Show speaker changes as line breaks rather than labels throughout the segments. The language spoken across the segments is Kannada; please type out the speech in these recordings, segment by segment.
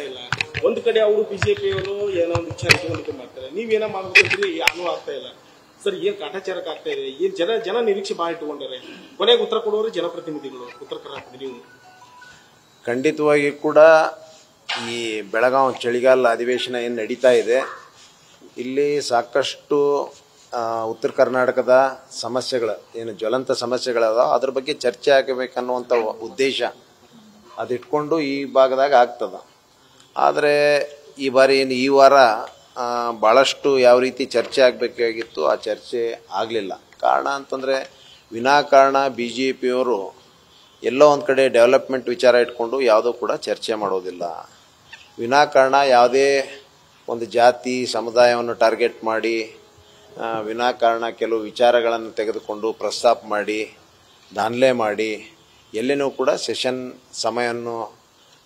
ಇಲ್ಲ. ಒಂದು ಕಡೆ ಅವರು ಬಿಜೆಪಿಯವರು ಏನೋ ಒಂದು ವಿಚಾರ ಇಟ್ಕೊಂಡು ಮಾಡ್ತಾರೆ, ನೀವೇನೋ ಮಾಡ್ಬೇಕಂದ್ರೆ ಏನೂ ಆಗ್ತಾ ಇಲ್ಲ ಸರ್. ಏನ್ ಕಾಟಾಚಾರಕ್ಕೆ ಆಗ್ತಾ ಇದೆ, ಏನ್ ಜನ ನಿರೀಕ್ಷೆ ಭಾಳ ಇಟ್ಟುಕೊಂಡಾರೆ. ಕೊನೆಗೆ ಉತ್ತರ ಕೊಡೋರು ಜನಪ್ರತಿನಿಧಿಗಳು, ಉತ್ತರ ಕರ್ನಾಟಕದ ನೀವು.
ಖಂಡಿತವಾಗಿ ಕೂಡ ಈ ಬೆಳಗಾವಿ ಚಳಿಗಾಲ ಅಧಿವೇಶನ ಏನು ನಡೀತಾ ಇದೆ, ಇಲ್ಲಿ ಸಾಕಷ್ಟು ಉತ್ತರ ಕರ್ನಾಟಕದ ಸಮಸ್ಯೆಗಳು ಏನು ಜ್ವಲಂತ ಸಮಸ್ಯೆಗಳದ ಅದ್ರ ಬಗ್ಗೆ ಚರ್ಚೆ ಆಗಬೇಕನ್ನುವಂಥ ಉದ್ದೇಶ ಅದಿಟ್ಕೊಂಡು ಈ ಭಾಗದಾಗ ಆಗ್ತದೆ. ಆದರೆ ಈ ಬಾರಿ ಏನು ಈ ವಾರ ಭಾಳಷ್ಟು ಯಾವ ರೀತಿ ಚರ್ಚೆ ಆಗಬೇಕಾಗಿತ್ತು ಆ ಚರ್ಚೆ ಆಗಲಿಲ್ಲ. ಕಾರಣ ಅಂತಂದರೆ ವಿನಾಕಾರಣ ಬಿ ಜೆ ಪಿಯವರು ಎಲ್ಲೋ ಒಂದು ಕಡೆ ಡೆವಲಪ್ಮೆಂಟ್ ವಿಚಾರ ಇಟ್ಕೊಂಡು ಯಾವುದೂ ಕೂಡ ಚರ್ಚೆ ಮಾಡೋದಿಲ್ಲ. ವಿನಾಕಾರಣ ಯಾವುದೇ ಒಂದು ಜಾತಿ ಸಮುದಾಯವನ್ನು ಟಾರ್ಗೆಟ್ ಮಾಡಿ ವಿನಾಕಾರಣ ಕೆಲವು ವಿಚಾರಗಳನ್ನು ತೆಗೆದುಕೊಂಡು ಪ್ರಸ್ತಾಪ ಮಾಡಿ ದಾನ್ಲೆ ಮಾಡಿ ಎಲ್ಲಿನೂ ಕೂಡ ಸೆಷನ್ ಸಮಯವನ್ನು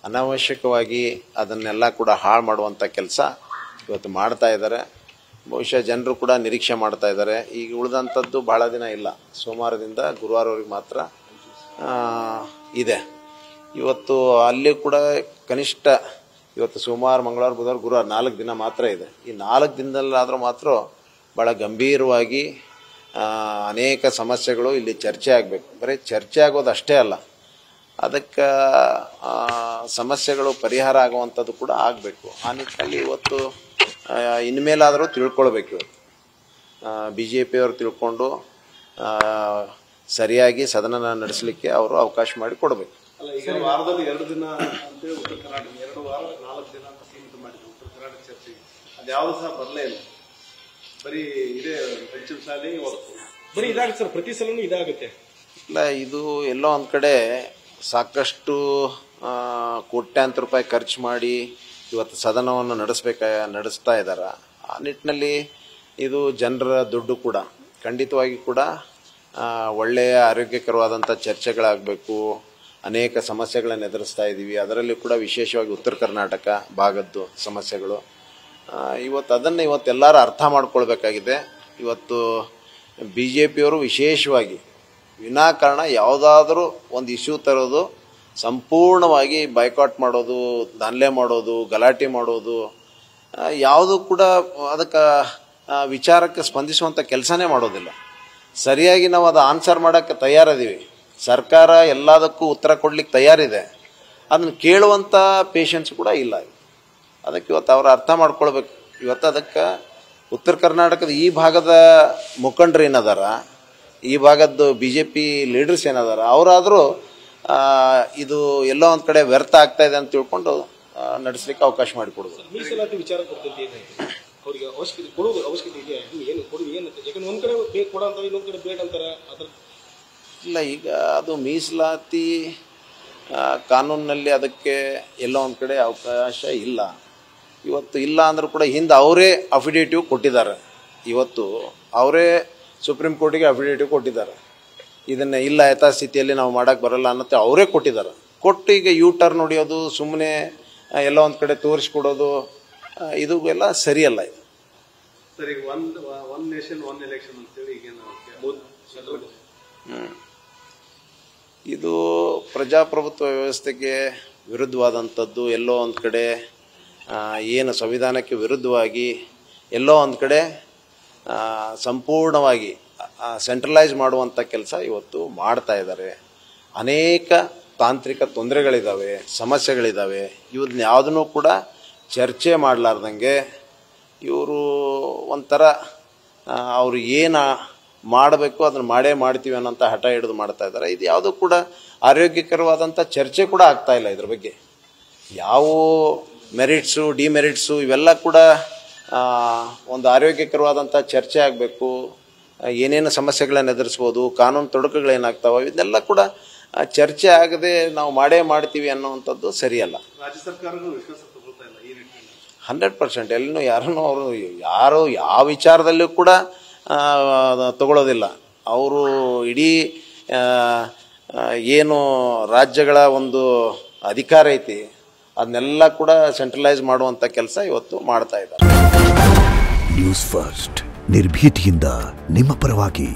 ಅನಾವಶ್ಯಕವಾಗಿ ಅದನ್ನೆಲ್ಲ ಕೂಡ ಹಾಳು ಮಾಡುವಂಥ ಕೆಲಸ ಇವತ್ತು ಮಾಡ್ತಾ ಇದ್ದಾರೆ. ಬಹುಶಃ ಜನರು ಕೂಡ ನಿರೀಕ್ಷೆ ಮಾಡ್ತಾ ಇದ್ದಾರೆ. ಈಗ ಉಳಿದಂಥದ್ದು ಭಾಳ ದಿನ ಇಲ್ಲ, ಸೋಮವಾರದಿಂದ ಗುರುವಾರವರೆಗೆ ಮಾತ್ರ ಇದೆ. ಇವತ್ತು ಅಲ್ಲಿ ಕೂಡ ಕನಿಷ್ಠ ಇವತ್ತು ಸೋಮವಾರ ಮಂಗಳವಾರ ಬುಧವಾರ ಗುರುವಾರ 4 ದಿನ ಮಾತ್ರ ಇದೆ. ಈ 4 ದಿನದಲ್ಲಾದರೂ ಮಾತ್ರ ಭಾಳ ಗಂಭೀರವಾಗಿ ಅನೇಕ ಸಮಸ್ಯೆಗಳು ಇಲ್ಲಿ ಚರ್ಚೆ ಆಗಬೇಕು. ಬರೀ ಚರ್ಚೆ ಆಗೋದು ಅಷ್ಟೇ ಅಲ್ಲ, ಅದಕ್ಕೆ ಸಮಸ್ಯೆಗಳು ಪರಿಹಾರ ಆಗುವಂಥದ್ದು ಕೂಡ ಆಗಬೇಕು. ಆ ನಿಟ್ಟಿನಲ್ಲಿ ಇವತ್ತು ಇನ್ಮೇಲಾದರೂ ತಿಳ್ಕೊಳ್ಬೇಕು. ಬಿ ಜೆ ಪಿಯವರು ತಿಳ್ಕೊಂಡು ಸರಿಯಾಗಿ ಸದನ ನಡೆಸಲಿಕ್ಕೆ ಅವರು ಅವಕಾಶ ಮಾಡಿ ಕೊಡಬೇಕು.
ಅಲ್ಲ, ಈಗ ವಾರದಲ್ಲಿ 2 ದಿನ ಅಂತೇಳಿ ಉತ್ತರ ಕರ್ನಾಟಕ 2 ವಾರ 4 ದಿನ ಅಂತ ಸೀಮಿತ ಮಾಡಿದ್ರು ಉತ್ತರ ಕರ್ನಾಟಕ ಚರ್ಚೆಗೆ. ಅದ್ಯಾವುದು ಸಹ ಬರಲೇ ಇಲ್ಲ, ಬರೀ ಇದೇ ಪಂಚಮ ಶಾಲೆ ಬರೀ ಇದಾಗುತ್ತೆ ಸರ್, ಪ್ರತಿ ಸಲನೂ ಇದಾಗುತ್ತೆ.
ಇಲ್ಲ, ಇದು ಎಲ್ಲೋ ಒಂದು ಕಡೆ ಸಾಕಷ್ಟು ಕೋಟ್ಯಾಂತರ ರೂಪಾಯಿ ಖರ್ಚು ಮಾಡಿ ಇವತ್ತು ಸದನವನ್ನು ನಡೆಸ್ತಾ ಇದ್ದಾರೆ. ಆ ನಿಟ್ಟಿನಲ್ಲಿ ಇದು ಜನರ ದುಡ್ಡು ಕೂಡ ಖಂಡಿತವಾಗಿ ಕೂಡ ಒಳ್ಳೆಯ ಆರೋಗ್ಯಕರವಾದಂಥ ಚರ್ಚೆಗಳಾಗಬೇಕು. ಅನೇಕ ಸಮಸ್ಯೆಗಳನ್ನು ಎದುರಿಸ್ತಾ ಇದ್ದೀವಿ, ಅದರಲ್ಲಿ ಕೂಡ ವಿಶೇಷವಾಗಿ ಉತ್ತರ ಕರ್ನಾಟಕ ಭಾಗದ್ದು ಸಮಸ್ಯೆಗಳು. ಅದನ್ನು ಇವತ್ತೆಲ್ಲರೂ ಅರ್ಥ ಮಾಡ್ಕೊಳ್ಬೇಕಾಗಿದೆ. ಇವತ್ತು ಬಿ ಜೆ ಪಿಯವರು ವಿಶೇಷವಾಗಿ ವಿನಾಕಾರಣ ಯಾವುದಾದ್ರೂ ಒಂದು ಇಶ್ಯೂ ತರೋದು, ಸಂಪೂರ್ಣವಾಗಿ ಬೈಕಾಟ್ ಮಾಡೋದು, ದಾನ್ಲೆ ಮಾಡೋದು, ಗಲಾಟೆ ಮಾಡೋದು, ಯಾವುದೂ ಕೂಡ ಅದಕ್ಕೆ ವಿಚಾರಕ್ಕೆ ಸ್ಪಂದಿಸುವಂಥ ಕೆಲಸನೇ ಮಾಡೋದಿಲ್ಲ. ಸರಿಯಾಗಿ ನಾವು ಅದು ಆನ್ಸರ್ ಮಾಡೋಕ್ಕೆ ತಯಾರಿದ್ದೀವಿ, ಸರ್ಕಾರ ಎಲ್ಲದಕ್ಕೂ ಉತ್ತರ ಕೊಡ್ಲಿಕ್ಕೆ ತಯಾರಿದೆ, ಅದನ್ನು ಕೇಳುವಂಥ ಪೇಷನ್ಸ್ ಕೂಡ ಇಲ್ಲ. ಅದಕ್ಕೆ ಇವತ್ತು ಅವರು ಅರ್ಥ ಮಾಡ್ಕೊಳ್ಬೇಕು. ಇವತ್ತು ಅದಕ್ಕೆ ಉತ್ತರ ಕರ್ನಾಟಕದ ಈ ಭಾಗದ ಮುಖಂಡರು ಏನದಾರ, ಈ ಭಾಗದ್ದು ಬಿ ಜೆ ಪಿ ಲೀಡರ್ಸ್ ಏನದಾರ, ಅವರಾದರೂ ಇದು ಎಲ್ಲೋ ಒಂದು ಕಡೆ ವ್ಯರ್ಥ ಆಗ್ತಾ ಇದೆ ಅಂತ ತಿಳ್ಕೊಂಡು ನಡೆಸಲಿಕ್ಕೆ ಅವಕಾಶ ಮಾಡಿಕೊಡೋದು.
ಮೀಸಲಾತಿ ವಿಚಾರ ಕೊಡ್ತೈತಿ, ಅವರಿಗೆ ಅವಶ್ಯಕತೆ ಕೊಡೋದು ಅವಶ್ಯಕತೆ ಇದೆ, ಏನು ಕೊಡೋದು ಏನು? ಯಾಕಂದ್ರೆ ಒಂದು ಕಡೆ ಬೇಕು ಕೊಡ ಅಂತಾರೆ, ಇನ್ನೊಂದು ಕಡೆ ಬೇಡ ಅಂತಾರೆ. ಅದ್ರ
ಇಲ್ಲ, ಈಗ ಅದು ಮೀಸಲಾತಿ ಕಾನೂನಿನಲ್ಲಿ ಅದಕ್ಕೆ ಎಲ್ಲೋ ಒಂದು ಕಡೆ ಅವಕಾಶ ಇಲ್ಲ. ಇವತ್ತು ಇಲ್ಲ ಅಂದರೂ ಕೂಡ ಹಿಂದೆ ಅವರೇ ಅಫಿಡೇಟಿವ್ ಕೊಟ್ಟಿದ್ದಾರೆ. ಇವತ್ತು ಅವರೇ ಸುಪ್ರೀಂ ಕೋರ್ಟಿಗೆ ಅಫಿಡೇಟಿವ್ ಕೊಟ್ಟಿದ್ದಾರೆ. ಇದನ್ನು ಇಲ್ಲ ಯಥಾಸ್ಥಿತಿಯಲ್ಲಿ ನಾವು ಮಾಡೋಕ್ಕೆ ಬರಲ್ಲ ಅನ್ನತ್ತೆ ಅವರೇ ಕೊಟ್ಟಿದ್ದಾರೆ. ಕೊಟ್ಟು ಈಗ ಯೂ ಟರ್ನ್ ಹೊಡಿಯೋದು, ಸುಮ್ಮನೆ ಎಲ್ಲ ಒಂದು ಕಡೆ ತೋರಿಸ್ಕೊಡೋದು, ಇದು ಎಲ್ಲ ಸರಿಯಲ್ಲ. ಇದು
ಸರಿ, ಒನ್ ನೇಷನ್ ಒನ್ ಎಲೆಕ್ಷನ್ ಅಂತೇಳಿ
ಇದು ಪ್ರಜಾಪ್ರಭುತ್ವ ವ್ಯವಸ್ಥೆಗೆ ವಿರುದ್ಧವಾದಂಥದ್ದು. ಎಲ್ಲೋ ಒಂದು ಕಡೆ ಏನು ಸಂವಿಧಾನಕ್ಕೆ ವಿರುದ್ಧವಾಗಿ ಎಲ್ಲೋ ಒಂದು ಕಡೆ ಸಂಪೂರ್ಣವಾಗಿ ಸೆಂಟ್ರಲೈಸ್ ಮಾಡುವಂಥ ಕೆಲಸ ಇವತ್ತು ಮಾಡ್ತಾ ಇದ್ದಾರೆ. ಅನೇಕ ತಾಂತ್ರಿಕ ತೊಂದರೆಗಳಿದ್ದಾವೆ, ಸಮಸ್ಯೆಗಳಿದ್ದಾವೆ. ಇವನ್ನ ಯಾವುದನ್ನು ಕೂಡ ಚರ್ಚೆ ಮಾಡಲಾರ್ದಂಗೆ ಇವರು ಒಂಥರ ಅವರು ಏನು ಮಾಡಬೇಕು ಅದನ್ನು ಮಾಡ್ತೀವಿ ಅನ್ನೋಂಥ ಹಠ ಹಿಡಿದು ಮಾಡ್ತಾ ಇದ್ದಾರೆ. ಇದು ಯಾವುದೂ ಕೂಡ ಆರೋಗ್ಯಕರವಾದಂಥ ಚರ್ಚೆ ಕೂಡ ಆಗ್ತಾ ಇಲ್ಲ. ಇದ್ರ ಬಗ್ಗೆ ಯಾವ ಮೆರಿಟ್ಸು ಡಿಮೆರಿಟ್ಸು ಇವೆಲ್ಲ ಕೂಡ ಒಂದು ಆರೋಗ್ಯಕರವಾದಂಥ ಚರ್ಚೆ ಆಗಬೇಕು. ಏನೇನು ಸಮಸ್ಯೆಗಳನ್ನು ಎದುರಿಸ್ಬೋದು, ಕಾನೂನು ತೊಡಕುಗಳೇನಾಗ್ತಾವೆ, ಇದನ್ನೆಲ್ಲ ಕೂಡ ಚರ್ಚೆ ಆಗದೆ ನಾವು ಮಾಡ್ತೀವಿ ಅನ್ನೋವಂಥದ್ದು ಸರಿಯಲ್ಲ.
ರಾಜ್ಯ ಸರ್ಕಾರಗಳು ವಿಶ್ವಾಸ ತಗೊಳ್ತಾ ಇಲ್ಲ ಈ ನಿಟ್ಟಿನಲ್ಲಿ.
100% ಎಲ್ಲಿನೂ ಯಾರು ಯಾವ ವಿಚಾರದಲ್ಲೂ ಕೂಡ ತಗೊಳ್ಳೋದಿಲ್ಲ. ಅವರು ಇಡೀ ಏನು ರಾಜ್ಯಗಳ ಒಂದು ಅಧಿಕಾರ ಐತಿ ಅದನ್ನೆಲ್ಲ ಕೂಡ ಸೆಂಟ್ರಲೈಸ್ ಮಾಡುವಂಥ ಕೆಲಸ ಇವತ್ತು ಮಾಡ್ತಾ ಇದ್ದಾರೆ.
ನ್ಯೂಸ್ ಫಸ್ಟ್ ನಿರ್ಭೀತಿಯಿಂದ ನಿಮ್ಮ ಪರವಾಗಿ.